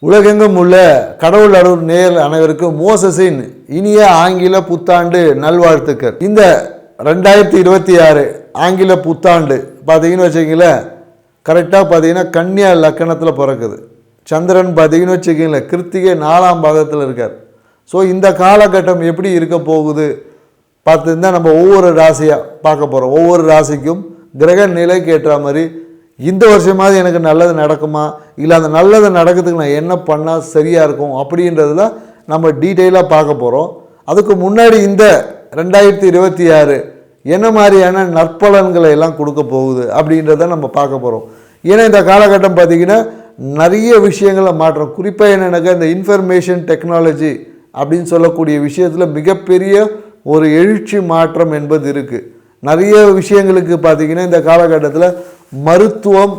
உலகெங்கும் உள்ள கடவுள் அருள் நேயர் அனைவருக்கும் மோசஸின் இனிய ஆங்கில புத்தாண்டு நல்வாழ்த்துக்கள். இந்த 2026 ஆங்கில புத்தாண்டு பார்த்தீங்கன்னு வச்சுக்கிங்களேன், கரெக்டாக பார்த்தீங்கன்னா கன்னியா லக்கணத்தில் பிறக்குது. சந்திரன் பார்த்தீங்கன்னு வச்சுக்கிங்களேன் கிருத்திகை 4ஆம் பாகத்தில் இருக்கார். ஸோ இந்த காலகட்டம் எப்படி இருக்க போகுது பார்த்துருந்தா நம்ம ஒவ்வொரு ராசியாக பார்க்க போகிறோம். ஒவ்வொரு ராசிக்கும் கிரக நிலைக்கு ஏற்ற மாதிரி இந்த வருஷமாவது எனக்கு நல்லது நடக்குமா, இல்லை அந்த நல்லது நடக்கிறதுக்கு நான் என்ன பண்ணால் சரியாக இருக்கும் அப்படின்றதுல நம்ம டீட்டெயிலாக பார்க்க போகிறோம். அதுக்கு முன்னாடி இந்த 2026 என்ன மாதிரியான நற்பலன்களை எல்லாம் கொடுக்க போகுது அப்படின்றத நம்ம பார்க்க போகிறோம். ஏன்னா இந்த காலகட்டம் பார்த்திங்கன்னா நிறைய விஷயங்களை மாற்றம், குறிப்பாக என்னென்னாக்கா இந்த இன்ஃபர்மேஷன் டெக்னாலஜி அப்படின்னு சொல்லக்கூடிய விஷயத்தில் மிகப்பெரிய ஒரு எழுச்சி மாற்றம் என்பது இருக்குது. நிறைய விஷயங்களுக்கு பார்த்திங்கன்னா இந்த காலகட்டத்தில் மருத்துவம்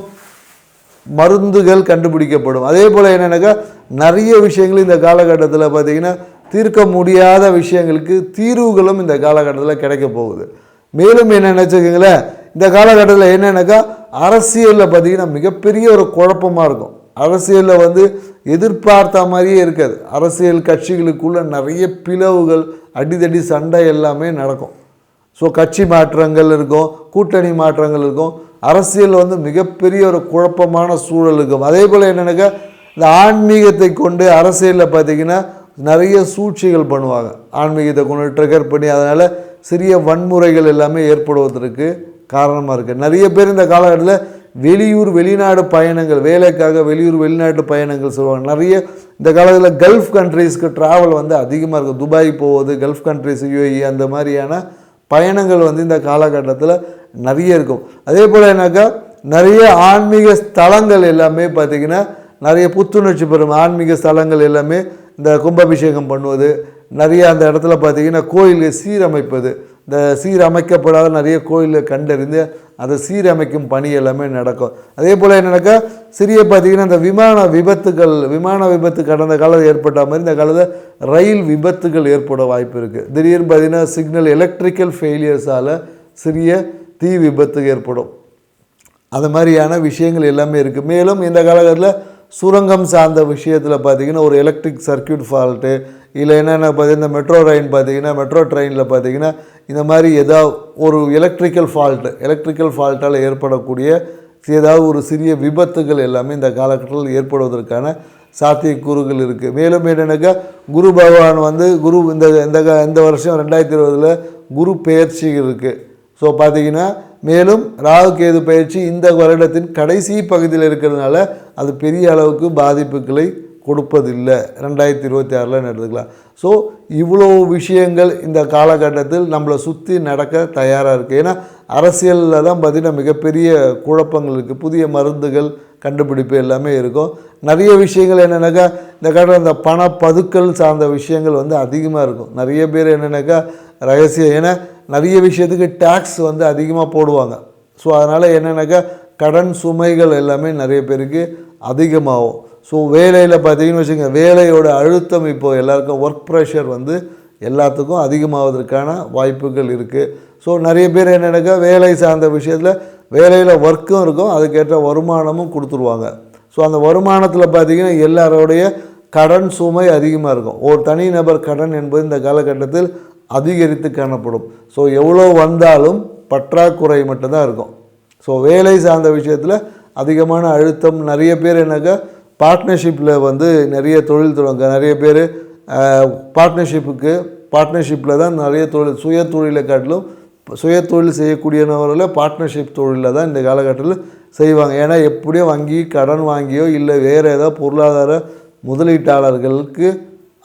மருந்துகள் கண்டுபிடிக்கப்படும். அதே போல் என்னென்னாக்கா நிறைய விஷயங்கள் இந்த காலகட்டத்தில் பார்த்திங்கன்னா தீர்க்க முடியாத விஷயங்களுக்கு தீர்வுகளும் இந்த காலகட்டத்தில் கிடைக்க போகுது. மேலும் என்ன நினச்சிக்கங்களேன், இந்த காலகட்டத்தில் என்னென்னாக்கா அரசியலில் பார்த்திங்கன்னா மிகப்பெரிய ஒரு குழப்பமாக இருக்கும். அரசியலில் எதிர்பார்த்த மாதிரியே இருக்காது. அரசியல் கட்சிகளுக்குள்ள நிறைய பிளவுகள், அடிதடி, சண்டை எல்லாமே நடக்கும். ஸோ கட்சி மாற்றங்கள் இருக்கும், கூட்டணி மாற்றங்கள் இருக்கும். அரசியல் மிகப்பெரிய ஒரு குழப்பமான சூழல் இருக்கும். அதே போல் என்னென்னாக்கா இந்த ஆன்மீகத்தை கொண்டு அரசியலில் பார்த்திங்கன்னா நிறைய சூழ்ச்சிகள் பண்ணுவாங்க. ஆன்மீகத்தை கொண்டு ட்ரிகர் பண்ணி அதனால் சிறிய வன்முறைகள் எல்லாமே ஏற்படுவதற்கு காரணமாக இருக்குது. நிறைய பேர் இந்த காலகட்டத்தில் வெளியூர் வெளிநாடு பயணங்கள், வேலைக்காக வெளியூர் வெளிநாட்டு பயணங்கள் சொல்லுவாங்க. நிறைய இந்த காலத்தில் கல்ஃப் கண்ட்ரீஸ்க்கு ட்ராவல் அதிகமாக இருக்கும். துபாய் போவது, கல்ஃப் கண்ட்ரீஸ், UAE அந்த மாதிரியான பயணங்கள் இந்த காலகட்டத்தில் நிறைய இருக்கும். அதே போல் என்னக்கா நிறைய ஆன்மீக ஸ்தலங்கள் எல்லாமே பார்த்திங்கன்னா நிறைய புத்துணர்ச்சி பெறும். ஆன்மீக ஸ்தலங்கள் எல்லாமே இந்த கும்பாபிஷேகம் பண்ணுவது, நிறைய அந்த இடத்துல பார்த்திங்கன்னா கோயிலை சீரமைப்பது, இந்த சீரமைக்கப்படாத நிறைய கோயிலை கண்டறிந்து அதை சீரமைக்கும் பணி எல்லாமே நடக்கும். அதே போல் என்னென்னாக்கா சிறிய பார்த்திங்கன்னா இந்த விமான விபத்து கடந்த காலத்தில் ஏற்பட்ட மாதிரி இந்த காலத்தில் ரயில் விபத்துகள் ஏற்பட வாய்ப்பு இருக்குது. திடீர்னு பார்த்திங்கன்னா சிக்னல் எலக்ட்ரிக்கல் ஃபெயிலியர்ஸால் சிறிய தீ விபத்து ஏற்படும். அது மாதிரியான விஷயங்கள் எல்லாமே இருக்குது. மேலும் இந்த காலகட்டத்தில் சுரங்கம் சார்ந்த விஷயத்தில் பார்த்திங்கன்னா ஒரு எலக்ட்ரிக் சர்க்கியூட் ஃபால்ட்டு, இல்லை என்னென்ன பார்த்திங்கன்னா இந்த மெட்ரோ ட்ரெயினில் பார்த்திங்கன்னா இந்த மாதிரி ஏதாவது ஒரு எலக்ட்ரிக்கல் ஃபால்ட்டால் ஏற்படக்கூடிய ஏதாவது ஒரு சிறிய விபத்துகள் எல்லாமே இந்த காலகட்டத்தில் ஏற்படுவதற்கான சாத்தியக்கூறுகள் இருக்குது. மேலும் என்னென்னாக்கா குரு பகவான் குரு இந்த வருஷம் 2020 குரு பெயர்ச்சி இருக்குது. ஸோ பார்த்திங்கன்னா மேலும் ராகு கேது பயிற்சி இந்த வருடத்தின் கடைசி பகுதியில் இருக்கிறதுனால அது பெரிய அளவுக்கு பாதிப்புகளை கொடுப்பதில்லை 2026 எடுத்துக்கலாம். ஸோ இவ்வளோ விஷயங்கள் இந்த காலகட்டத்தில் நம்மளை சுற்றி நடக்க தயாராக இருக்குது. ஏன்னா அரசியலில் தான் பார்த்திங்கன்னா மிகப்பெரிய குழப்பங்கள் இருக்குது. புதிய மருந்துகள் கண்டுபிடிப்பு எல்லாமே இருக்கும். நிறைய விஷயங்கள் என்னென்னாக்கா இந்த காலத்தில் இந்த பண பதுக்கல் சார்ந்த விஷயங்கள் அதிகமாக இருக்கும். நிறைய பேர் என்னென்னாக்கா ரகசியம், ஏன்னா நிறைய விஷயத்துக்கு டேக்ஸ் அதிகமாக போடுவாங்க. ஸோ அதனால் என்னென்னாக்கா கடன் சுமைகள் எல்லாமே நிறைய பேருக்கு அதிகமாகும். ஸோ வேலையில் பார்த்திங்கன்னு வச்சுக்கோங்க, வேலையோட அழுத்தம் இப்போது எல்லாருக்கும் ஒர்க் ப்ரெஷர் எல்லாத்துக்கும் அதிகமாவதற்கான வாய்ப்புகள் இருக்குது. ஸோ நிறைய பேர் என்னென்னாக்கா வேலை சார்ந்த விஷயத்தில் வேலையில் ஒர்க்கும் இருக்கும், அதுக்கேற்ற வருமானமும் கொடுத்துருவாங்க. ஸோ அந்த வருமானத்தில் பார்த்திங்கன்னா எல்லாரோடைய கடன் சுமை அதிகமாக இருக்கும். ஒரு தனிநபர் கடன் என்பது இந்த காலகட்டத்தில் அதிகரித்து காணப்படும். ஸோ எவ்வளோ வந்தாலும் பற்றாக்குறை மட்டும்தான் இருக்கும். ஸோ வேலை சார்ந்த விஷயத்தில் அதிகமான அழுத்தம். நிறைய பேர் என்னக்கா பார்ட்னர்ஷிப்பில் நிறைய தொழில் தொடங்க, நிறைய பேர் பார்ட்னர்ஷிப்பில் தான் நிறைய தொழில், சுய தொழிலை காட்டிலும் சுய தொழில் செய்யக்கூடியவர்களில் பார்ட்னர்ஷிப் தொழிலில் தான் இந்த காலகட்டத்தில் செய்வாங்க. ஏன்னா எப்படியோ வங்கி கடன் வாங்கியோ இல்லை வேறு ஏதாவது பொருளாதார முதலீட்டாளர்களுக்கு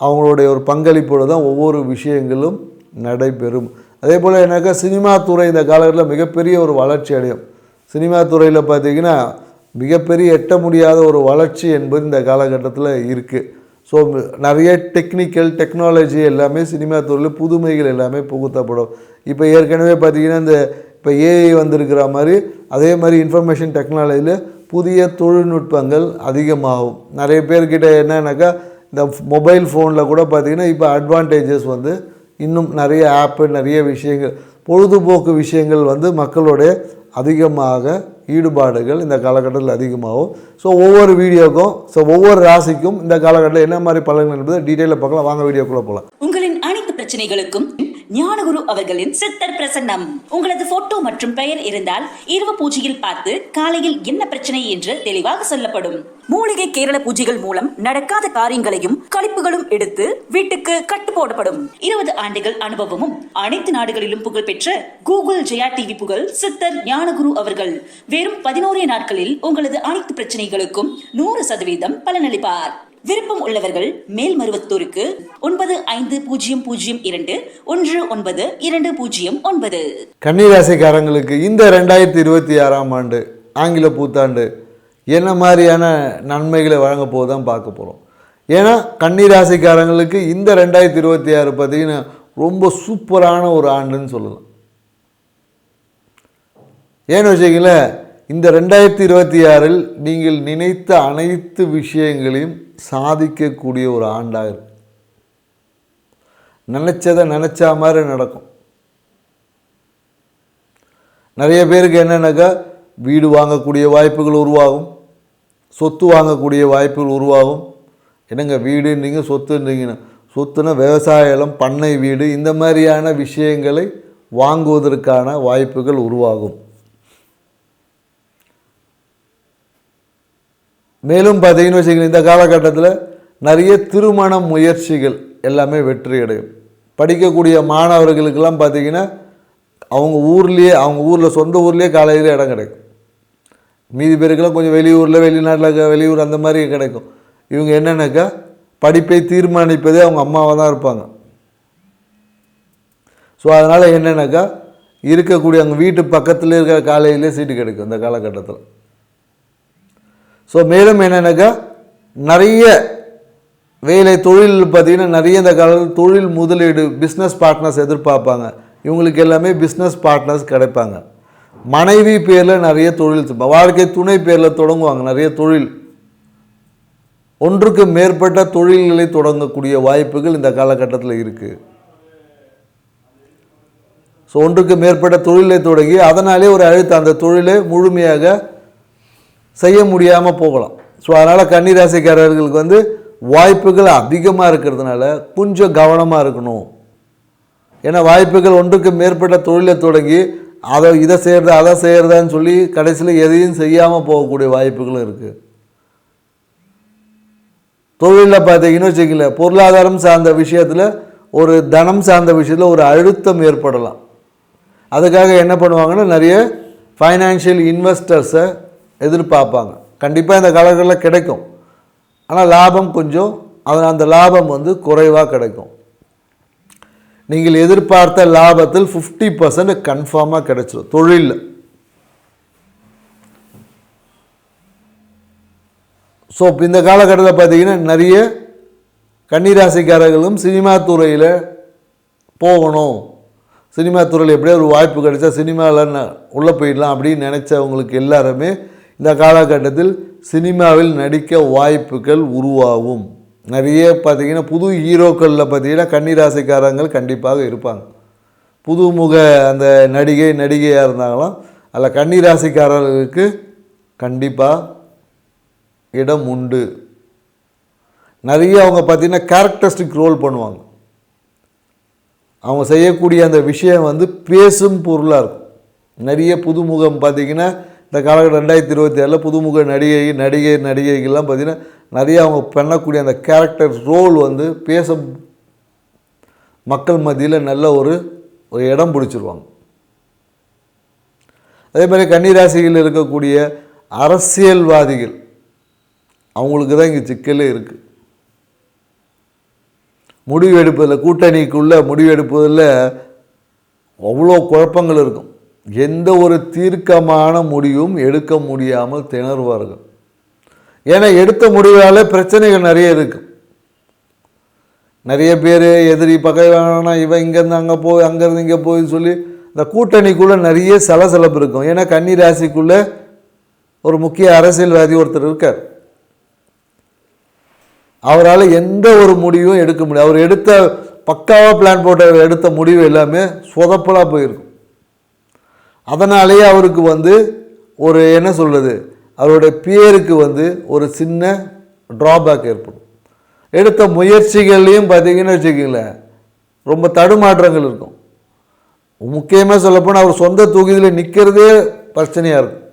அவங்களுடைய ஒரு பங்களிப்போடு தான் ஒவ்வொரு விஷயங்களும் நடைபெறும். அதே போல் என்னக்கா சினிமா துறை இந்த காலகட்டத்தில் மிகப்பெரிய ஒரு வளர்ச்சி அடையும். சினிமா துறையில் பார்த்திங்கன்னா மிகப்பெரிய எட்ட முடியாத ஒரு வளர்ச்சி என்பது இந்த காலகட்டத்தில் இருக்குது. ஸோ நிறைய டெக்னாலஜி எல்லாமே சினிமா துறையில் புதுமைகள் எல்லாமே புகுத்தப்படும். இப்போ ஏற்கனவே பார்த்திங்கன்னா இப்போ AI வந்திருக்கிற மாதிரி அதே மாதிரி இன்ஃபர்மேஷன் டெக்னாலஜியில் புதிய தொழில்நுட்பங்கள் அதிகமாகும். நிறைய பேர்கிட்ட என்னன்னாக்கா இந்த மொபைல் ஃபோனில் கூட பார்த்திங்கன்னா இப்போ அட்வான்டேஜஸ் இன்னும் நிறைய ஆப்பு, நிறைய விஷயங்கள், பொழுதுபோக்கு விஷயங்கள் மக்களுடைய அதிகமாக ஈடுபாடுகள் இந்த காலகட்டத்தில் அதிகமாகும். ஸோ ஒவ்வொரு வீடியோக்கும் ஒவ்வொரு ராசிக்கும் இந்த காலகட்டத்தில் என்ன மாதிரி பலன்கள் என்பதை டீட்டெயிலாக பார்க்கலாம். வாங்க வீடியோக்குள்ளே போகலாம். உங்களின் அனைத்து பிரச்சனைகளுக்கும் ஞானகுரு அவர்களின் சித்தர் பிரசன்னம். உங்களது போட்டோ மற்றும் பெயர் இருந்தால் இரவு பூஜையில் பார்த்து காலையில் என்ன பிரச்சனை என்று தெளிவாக சொல்லப்படும். மூலிகை கேரள பூஜைகள் மூலம் நடக்காத காரியங்களையும் கழிப்புகளும் எடுத்து வீட்டுக்கு கட்டு போடப்படும். 20 ஆண்டுகள் அனுபவமும் அனைத்து நாடுகளிலும் புகழ்பெற்ற கூகுள் ஜெயா டிவி புகழ் சித்தர் ஞானகுரு அவர்கள் வெறும் 11 நாட்களில் உங்களது அனைத்து பிரச்சனைகளுக்கும் 100% பலனளிப்பார். விருப்பம் உள்ளவர்கள் மேல்மருவத்தூருக்கு 9502192209. கன்னிராசிக்காரங்களுக்கு இந்த 2026ஆம் ஆண்டு ஆங்கில புத்தாண்டு என்ன மாதிரியான நன்மைகளை வழங்க போதுதான் பார்க்க போகிறோம். ஏன்னா கன்னிராசிக்காரங்களுக்கு இந்த 2026 பார்த்தீங்கன்னா ரொம்ப சூப்பரான ஒரு ஆண்டுன்னு சொல்லலாம். ஏன்னு வச்சுக்கங்களேன், இந்த 2026இல் நீங்கள் நினைத்த அனைத்து விஷயங்களையும் சாதிக்கக்கூடிய ஒரு ஆண்டாக இருக்கு. நினச்சதை நினச்சா மாதிரி நடக்கும். நிறைய பேருக்கு என்னென்னாக்கா வீடு வாங்கக்கூடிய வாய்ப்புகள் உருவாகும், சொத்து வாங்கக்கூடிய வாய்ப்புகள் உருவாகும். என்னங்க வீடுன்றீங்க சொத்துன்றீங்கன்னா, சொத்துனா விவசாய இடம், பண்ணை வீடு, இந்த மாதிரியான விஷயங்களை வாங்குவதற்கான வாய்ப்புகள் உருவாகும். மேலும் பார்த்தீங்கன்னு வச்சுக்கோங்க, இந்த காலகட்டத்தில் நிறைய திருமண முயற்சிகள் எல்லாமே வெற்றி அடையும். படிக்கக்கூடிய மாணவர்களுக்கெல்லாம் பார்த்திங்கன்னா அவங்க ஊரில் சொந்த ஊர்லேயே காலேஜில் இடம் கிடைக்கும். மீதி பேருக்கெல்லாம் கொஞ்சம் வெளியூர் அந்த மாதிரி கிடைக்கும். இவங்க என்னென்னாக்கா படிப்பை தீர்மானிப்பதே அவங்க அம்மாவாக தான் இருப்பாங்க. ஸோ அதனால் என்னென்னாக்கா இருக்கக்கூடிய அவங்க வீட்டு பக்கத்தில் இருக்கிற காலேஜிலே சீட்டு கிடைக்கும் இந்த காலகட்டத்தில். ஸோ மேலும் என்னென்னாக்கா நிறைய வேலை தொழில் பார்த்திங்கன்னா நிறைய இந்த காலத்தில் தொழில் முதலீடு பிஸ்னஸ் பார்ட்னர்ஸ் எதிர்பார்ப்பாங்க. இவங்களுக்கு எல்லாமே பிஸ்னஸ் பார்ட்னர்ஸ் கிடைப்பாங்க. மனைவி பேரில் நிறைய தொழில், வாழ்க்கை துணை பேரில் தொடங்குவாங்க. நிறைய தொழில், ஒன்றுக்கு மேற்பட்ட தொழில்களை தொடங்கக்கூடிய வாய்ப்புகள் இந்த காலகட்டத்தில் இருக்குது. ஸோ ஒன்றுக்கு மேற்பட்ட தொழிலை தொடங்கி அதனாலே ஒரு அந்த தொழிலை முழுமையாக செய்ய முடியாமல் போகலாம். ஸோ அதனால் கன்னிராசிக்காரர்களுக்கு வாய்ப்புகள் அதிகமாக இருக்கிறதுனால கொஞ்சம் கவனமாக இருக்கணும். ஏன்னா வாய்ப்புகள் ஒன்றுக்கு மேற்பட்ட தொழிலை தொடங்கி இதை செய்கிறதான்னு சொல்லி கடைசியில் எதையும் செய்யாமல் போகக்கூடிய வாய்ப்புகளும் இருக்குது. தொழிலில் பார்த்தீங்கன்னு வச்சுக்கல, பொருளாதாரம் சார்ந்த விஷயத்தில் ஒரு தனம் சார்ந்த விஷயத்தில் ஒரு அழுத்தம் ஏற்படலாம். அதுக்காக என்ன பண்ணுவாங்கன்னா நிறைய ஃபைனான்ஷியல் இன்வெஸ்டர்ஸை எதிர்பார்ப்பாங்க. கண்டிப்பாக இந்த காலங்களில் கிடைக்கும், ஆனால் லாபம் கொஞ்சம் அந்த லாபம் குறைவாக கிடைக்கும். நீங்கள் எதிர்பார்த்த லாபத்தில் 50% கன்ஃபார்மாக கிடைச்சிடும் தொழிலில். ஸோ இந்த காலகட்டத்தில் பார்த்தீங்கன்னா நிறைய கன்னிராசிக்காரர்களும் சினிமா துறையில் போகணும், சினிமா துறையில் எப்படியோ ஒரு வாய்ப்பு கிடைச்சா சினிமாவில் உள்ளே போயிடலாம் அப்படின்னு நினச்சவங்களுக்கு எல்லாருமே இந்த காலகட்டத்தில் சினிமாவில் நடிக்க வாய்ப்புகள் உருவாகும். நிறைய பார்த்திங்கன்னா புது ஹீரோக்களில் பார்த்திங்கன்னா கன்னிராசிக்காரங்கள் கண்டிப்பாக இருப்பாங்க. புதுமுக அந்த நடிகையாக இருந்தாங்களாம் அதில் கன்னிராசிக்காரர்களுக்கு கண்டிப்பாக இடம் உண்டு. நிறைய அவங்க பார்த்திங்கன்னா கேரக்டரிஸ்டிக் ரோல் பண்ணுவாங்க. அவங்க செய்யக்கூடிய அந்த விஷயம் பேசும் பொருளாக இருக்கும். நிறைய புதுமுகம் பார்த்திங்கன்னா இந்த காலகட்டம் 2026 புதுமுக நடிகைகள்லாம் பார்த்திங்கன்னா நிறைய அவங்க பண்ணக்கூடிய அந்த கேரக்டர் ரோல் பேச மக்கள் மத்தியில் நல்ல ஒரு இடம் பிடிச்சிருவாங்க. அதே மாதிரி கன்னிராசியில் இருக்கக்கூடிய அரசியல்வாதிகள் அவங்களுக்கு தான் இங்கே சிக்கலே இருக்குது. முடிவெடுப்பதில் கூட்டணிக்குள்ளே முடிவெடுப்பதில் அவ்வளோ குழப்பங்கள் இருக்கும். எந்த ஒரு தீர்க்கமான முடிவும் எடுக்க முடியாமல் திணறுவார்கள். ஏன்னா எடுத்த முடிவால் பிரச்சனைகள் நிறைய இருக்குது. நிறைய பேர் எதிரி பகை வேணாம், இவன் இங்கேருந்து அங்கே போய் அங்கேருந்து இங்கே போய் சொல்லி இந்த கூட்டணிக்குள்ளே நிறைய சலசலப்பு இருக்கும். ஏன்னா கன்னி ராசிக்குள்ளே ஒரு முக்கிய அரசியல்வாதி ஒருத்தர் இருக்கார். அவரால் எந்த ஒரு முடிவும் எடுக்க முடியாது. அவர் எடுத்த பக்காவாக பிளான் போட்ட எடுத்த முடிவு எல்லாமே சொதப்பலாக போயிருக்கும். அதனாலேயே அவருக்கு ஒரு என்ன சொல்கிறது, அவருடைய பேருக்கு வந்து ஒரு சின்ன ட்ராபேக் ஏற்படும். எடுத்த முயற்சிகள்லையும் பார்த்தீங்கன்னு வச்சுக்கிங்களேன் ரொம்ப தடுமாற்றங்கள் இருக்கும். முக்கியமாக சொல்லப்போனால் அவர் சொந்த தொகுதியில் நிற்கிறதே பிரச்சனையாக இருக்கும்.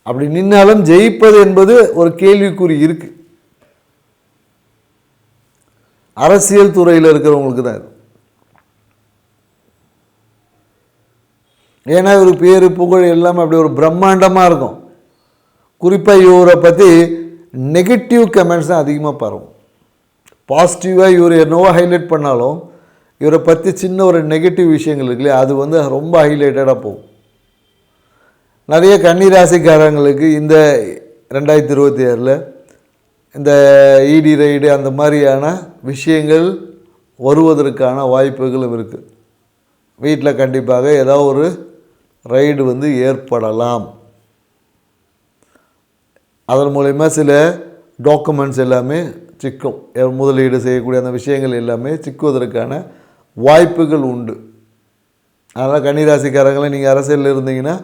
அப்படி நின்னாலும் ஜெயிப்பது என்பது ஒரு கேள்விக்குறி இருக்குது. அரசியல் துறையில் இருக்கிறவங்களுக்கு தான் இது. ஏன்னா ஒரு பேரு புகழ் எல்லாமே அப்படி ஒரு பிரம்மாண்டமாக இருக்கும். குறிப்பாக இவரை பற்றி நெகட்டிவ் கமெண்ட்ஸ் தான் அதிகமாக பரவும். பாசிட்டிவாக இவர் என்னவோ ஹைலைட் பண்ணாலும் இவரை பற்றி சின்ன ஒரு நெகட்டிவ் விஷயங்கள் இருக்குல்லையே, அது வந்து ரொம்ப ஹைலைட்டடாக போகும். நிறைய கன்னிராசிக்காரங்களுக்கு இந்த 2026 இந்த இடி ரைடு அந்த மாதிரியான விஷயங்கள் வருவதற்கான வாய்ப்புகளும் இருக்குது. வீட்டில் கண்டிப்பாக ஏதாவது ஒரு ரைடு வந்து ஏற்படலாம். அதன் மூலயமா சில டாக்குமெண்ட்ஸ் எல்லாமே சிக்கும். முதலீடு செய்யக்கூடிய அந்த விஷயங்கள் எல்லாமே சிக்குவதற்கான வாய்ப்புகள் உண்டு. அதனால் கன்னிராசிக்காரங்களை நீங்கள் அரசியலில் இருந்தீங்கன்னா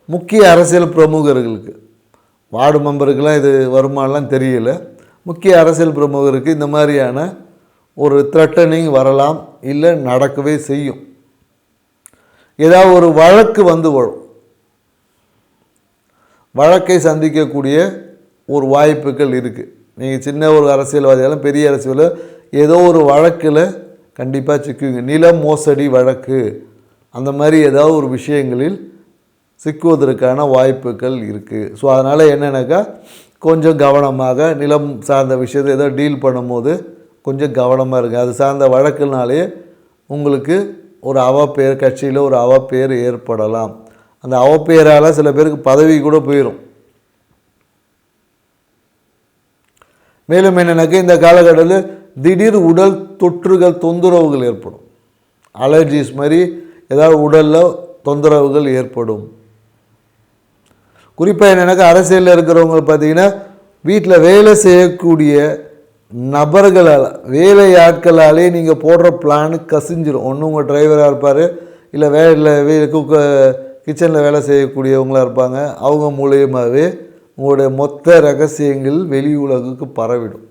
முக்கிய அரசியல் பிரமுகர்களுக்கு, வார்டு மெம்பருக்கெல்லாம் இது வருமானலாம் தெரியல, முக்கிய அரசியல் பிரமுகருக்கு இந்த மாதிரியான ஒரு த்ரெட்டனிங் வரலாம், இல்லை நடக்கவே செய்யும். ஏதாவது ஒரு வழக்கு வந்து வரும், வழக்கை சந்திக்கக்கூடிய ஒரு வாய்ப்புகள் இருக்குது. நீங்கள் சின்ன ஒரு அரசியல்வாதியாலும் பெரிய அரசியல் ஏதோ ஒரு வழக்கில் கண்டிப்பாக சிக்குவீங்க. நில மோசடி வழக்கு அந்த மாதிரி ஏதாவது ஒரு விஷயங்களில் சிக்குவதற்கான வாய்ப்புகள் இருக்குது. ஸோ அதனால் என்னென்னாக்கா கொஞ்சம் கவனமாக நிலம் சார்ந்த விஷயத்தை ஏதோ டீல் பண்ணும்போது கொஞ்சம் கவனமாக இருக்குது. அது சார்ந்த வழக்குனாலே உங்களுக்கு ஒரு அவப்பேர், கட்சியில் ஒரு அவப்பேர் ஏற்படலாம். அந்த அவப்பேரால் சில பேருக்கு பதவி கூட போயிடும். மேலும் என்னென்னாக்கா இந்த காலகட்டத்தில் திடீர் உடல் தொற்றுகள், தொந்தரவுகள் ஏற்படும். அலர்ஜிஸ் மாதிரி ஏதாவது உடலில் தொந்தரவுகள் ஏற்படும். குறிப்பாக என்னென்னாக்கா அரசியலில் இருக்கிறவங்க பார்த்தீங்கன்னா வீட்டில் வேலை செய்யக்கூடிய நபர்களால், வேலை ஆட்களாலே நீங்கள் போடுற பிளானு கசிஞ்சிடும். ஒன்று உங்கள் டிரைவராக இருப்பார், இல்லை கிச்சனில் வேலை செய்யக்கூடியவங்களாக இருப்பாங்க. அவங்க மூலியமாகவே உங்களுடைய மொத்த ரகசியங்கள் வெளி உலகுக்கு பரவிடும்.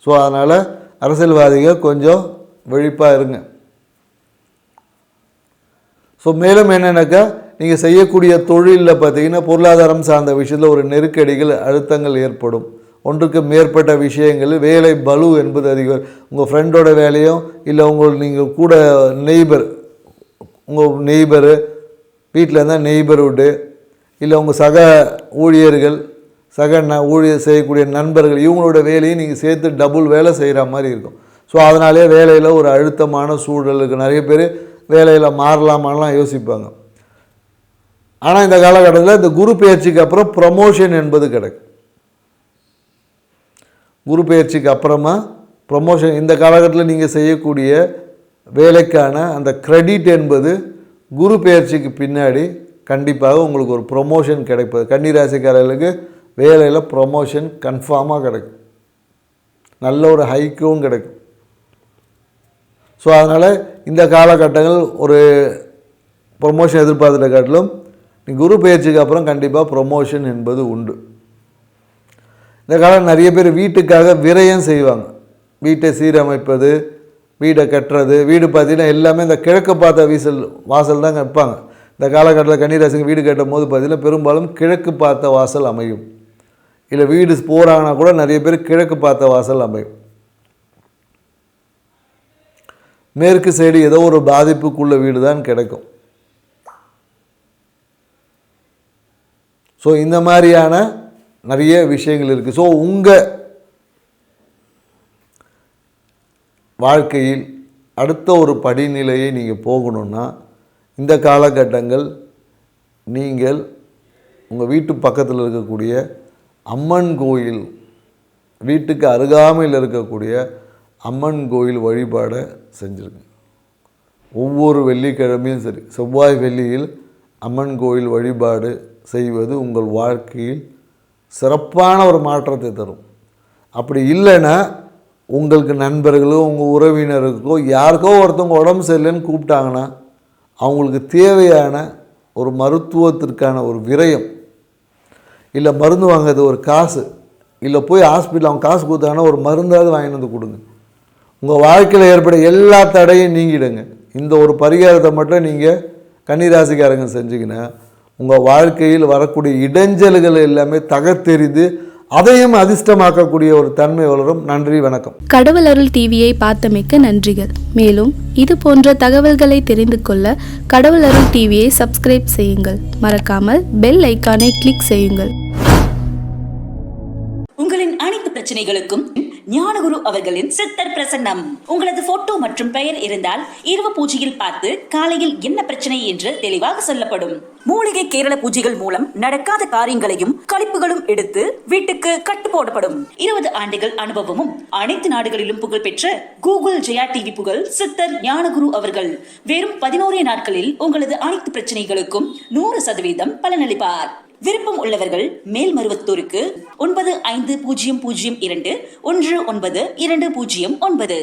ஸோ அதனால் அரசியல்வாதிகள் கொஞ்சம் விழிப்பாக இருங்க. ஸோ மேலும் என்னென்னாக்கா நீங்கள் செய்யக்கூடிய தொழிலில் பார்த்தீங்கன்னா பொருளாதாரம் சார்ந்த விஷயத்தில் ஒரு நெருக்கடிகள், அழுத்தங்கள் ஏற்படும். ஒன்றுக்கு மேற்பட்ட விஷயங்கள், வேலை பளு என்பது அதிகம். உங்கள் ஃப்ரெண்டோட வேலையும் இல்லை நீங்கள் கூட உங்கள் நெய்பரு வீட்டில் இருந்தால் நெய்பர்ஹுட்டு, இல்லை உங்கள் சக ஊழியர்கள், ஊழியர் செய்யக்கூடிய நண்பர்கள், இவங்களோட வேலையும் நீங்கள் சேர்த்து டபுள் வேலை செய்கிற மாதிரி இருக்கும். ஸோ அதனாலே வேலையில் ஒரு அழுத்தமான சூழல் இருக்குது. நிறைய பேர் வேலையில் மாறலாமான்லாம் யோசிப்பாங்க. ஆனால் இந்த காலகட்டத்தில் இந்த குரு பெயர்ச்சிக்கு அப்புறம் ப்ரமோஷன் என்பது கிடைக்கும். குரு பெயர்ச்சிக்கு அப்புறமா ப்ரமோஷன், இந்த காலகட்டத்தில் நீங்கள் செய்யக்கூடிய வேலைக்கான அந்த கிரெடிட் என்பது குரு பெயர்ச்சிக்கு பின்னாடி கண்டிப்பாக உங்களுக்கு ஒரு ப்ரொமோஷன் கிடைப்பது. கன்னிராசிக்காரர்களுக்கு வேலையில் ப்ரொமோஷன் கன்ஃபார்மாக கிடைக்கும், நல்ல ஒரு ஹைக்கும் கிடைக்கும். ஸோ அதனால் இந்த காலகட்டங்கள் ஒரு ப்ரொமோஷன் எதிர்பார்த்துட்ட காட்டிலும் குரு பெயர்ச்சிக்கு அப்புறம் கண்டிப்பாக ப்ரொமோஷன் என்பது உண்டு. இந்த காலம் நிறைய பேர் வீட்டுக்காக விரயம் செய்வாங்க. வீட்டை சீரமைப்பது, வீடை கட்டுறது. வீடு பார்த்திங்கன்னா எல்லாமே இந்த கிழக்கு பார்த்த வாசல் தான் வைப்பாங்க. இந்த காலகட்டத்தில் கன்னிராசிக்கு வீடு கட்டும் போது பார்த்திங்கன்னா பெரும்பாலும் கிழக்கு பார்த்த வாசல் அமையும். இல்லை வீடு போகிறாங்கன்னா கூட நிறைய பேர் கிழக்கு பார்த்த வாசல் அமையும். மேற்கு சைடு ஏதோ ஒரு பாதிப்புக்குள்ள வீடு தான் கிடைக்கும். ஸோ இந்த மாதிரியான நிறைய விஷயங்கள் இருக்குது. ஸோ உங்கள் வாழ்க்கையில் அடுத்த ஒரு படிநிலையை நீங்கள் போகணுன்னா இந்த காலகட்டங்கள் நீங்கள் உங்கள் வீட்டு பக்கத்தில் இருக்கக்கூடிய அம்மன் கோயில், வீட்டுக்கு அருகாமையில் இருக்கக்கூடிய அம்மன் கோயில் வழிபாடை செஞ்சுருங்க. ஒவ்வொரு வெள்ளிக்கிழமையும் சரி, செவ்வாய் வெள்ளியில் அம்மன் கோயில் வழிபாடு செய்வது உங்கள் வாழ்க்கையில் சிறப்பான ஒரு மாற்றத்தை தரும். அப்படி இல்லைன்னா உங்களுக்கு நண்பர்களோ உங்கள் உறவினருக்கோ யாருக்கோ ஒருத்தவங்க உடம்பு சரியில்லைன்னு கூப்பிட்டாங்கன்னா அவங்களுக்கு தேவையான ஒரு மருத்துவத்திற்கான ஒரு விரயம், இல்லை மருந்து வாங்குறது ஒரு காசு, இல்லை போய் ஹாஸ்பிட்டல் அவங்க காசு கொடுத்தாங்கன்னா ஒரு மருந்தாவது வாங்கிட்டு வந்து கொடுங்க. உங்கள் வாழ்க்கையில் ஏற்பட எல்லா தடையும் நீங்கிடுங்க. இந்த ஒரு பரிகாரத்தை மட்டும் நீங்கள் கன்னிராசிக்காரங்க செஞ்சிங்கன்னா உங்கள் வாழ்க்கையில் வரக்கூடிய இடைஞ்சல்கள் எல்லாமே தகர்த்தெறிந்து அதையும் அதிர்ஷ்டமாக்கக்கூடிய ஒரு தன்மை வளரும். நன்றி, வணக்கம். கடவுள் அருள் டிவியை பார்த்தமைக்க நன்றிகள். மேலும் இது போன்ற தகவல்களை தெரிந்து கொள்ள கடவுள் அருள் டிவியை சப்ஸ்கிரைப் செய்யுங்கள். மறக்காமல் பெல் ஐக்கானை கிளிக் செய்யுங்கள். உங்களின் அனைத்து பிரச்சனைகளுக்கும் ஞானகுரு அவர்களின் சித்தர் பிரசன்னம். உங்களது போட்டோ மற்றும் பெயர் இருந்தால் இரவு பூஜையில் பார்த்து காலையில் என்ன பிரச்சனை என்று தெளிவாக சொல்லப்படும். மூலிகை கேரள பூஜைகள் மூலம் நடக்காத காரியங்களையும் கழிப்புகளும் எடுத்து வீட்டுக்கு கட்டு போடப்படும். 20 ஆண்டுகள் அனுபவமும் அனைத்து நாடுகளிலும் புகழ்பெற்ற கூகுள் ஜெயா டிவி புகழ் சித்தர் ஞானகுரு அவர்கள் வெறும் 11 நாட்களில் உங்களது அனைத்து பிரச்சனைகளுக்கும் 100% பலனளிப்பார். விருப்பம் உள்ளவர்கள் மேல்மருவத்தூருக்கு 9500219209.